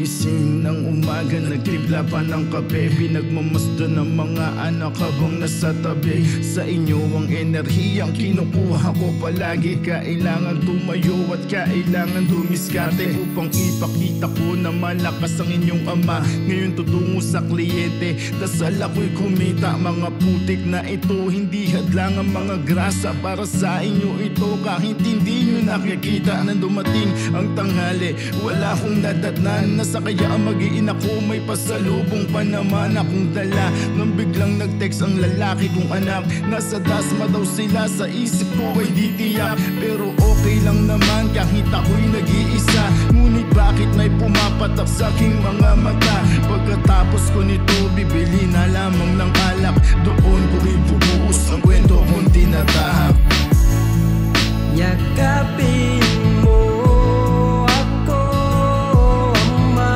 Pagising ng umaga, nagtimpla pa ng kape. Pinagmamasdan ng mga anak habang nasa tabi. Sa inyo ang enerhiyang kinukuha ko palagi. Kailangan tumayo at kailangan dumiskarte upang ipakita ko na malakas ang inyong ama. Ngayon tutungo sa kliyente, dasal ako'y kumita. Mga putik na ito, hindi hadlang ang mga grasa. Para sa inyo ito, kahit hindi nyo nakikita. Nang dumating ang tanghali, wala akong nadatnan. Nasa kaya ang mag-iina ko, may pasalubong pa naman akong dala. Nang biglang nag-text ang lalaki kong anak, nasa Dasma daw sila, sa isip ko ay di tiyak. Pero okay lang naman kahit ako'y nag-iisa. Ngunit bakit may pumapatak sa aking mga mata? Pagkatapos ko nito, bibili na lamang ng alak. Doon ko ibubuhos ang kwento kong tinatahak. Yakapin mo ako, ama.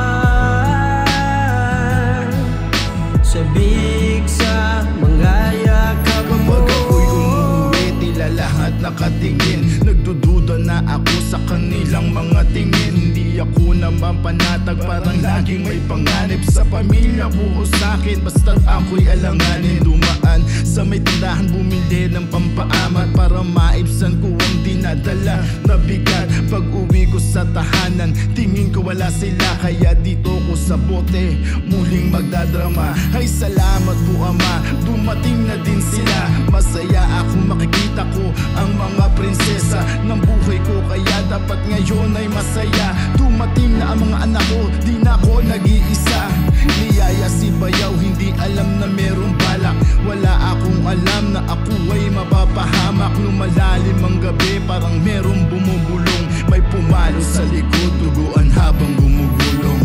Sabik sa mga yakap mo. Pag ako'y umuwi, tila lahat nakatingin. Nagdududa na ako sa kanilang mga tingin. Hindi ako naman panatag, parang laging may panganib. Sa pamilya buo sa'kin, basta't ako'y alanganin. Dumaan sa may tindahan, bumili ng pampaamat para maibsan ko ang dinadala na bigat. Pag uwi ko sa tahanan, tingin ko wala sila. Kaya dito ko sa bote, muling magdadrama. Ay salamat po ama, dumating na din sila. Masaya ako makikita ko ang mga prinsesa ng buhay ko. Kaya dapat ngayon ay masaya. Dumating na ang mga anak ko, di na ako nag-iisa. Niyaya si Bayaw, hindi alam na merong balak. Wala akong alam na ako ay mapapahamak. Lumalalim ang gabi, parang merong bumubulong. May pumalo sa likod, duguan habang gumugulong.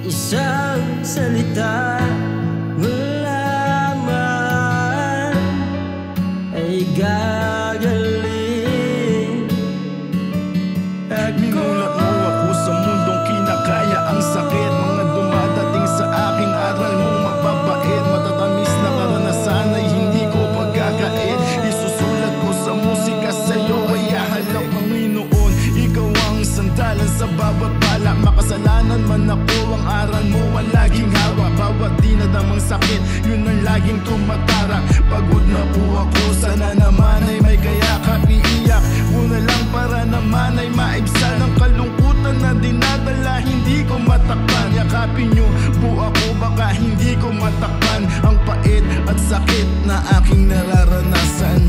Isang salita wala man ay gagaling. Minulat mo ako sa mundong kinakaya ang sakit. Mga dumadating sa aking aral mo mapapait. Matatamis na karanasan ay hindi ko pagkakait. Isusulat ko sa musika sa'yo ay hahalap Panginoon. Ikaw ang sandalan sa bawat balak. Makasalanan man ako, ang aral mo ang laging hawak. Bawat di nadamang sakit, yun ang laging tumatarak. Pagod na po ako, sana naman ay may kayakap. Iiyak ko na lang para naman ay maibsan ang kalungkutan na dinadala. Hindi ko matakpan, yakapin nyo po ako, baka hindi ko matakpan ang pait at sakit na aking nararanasan.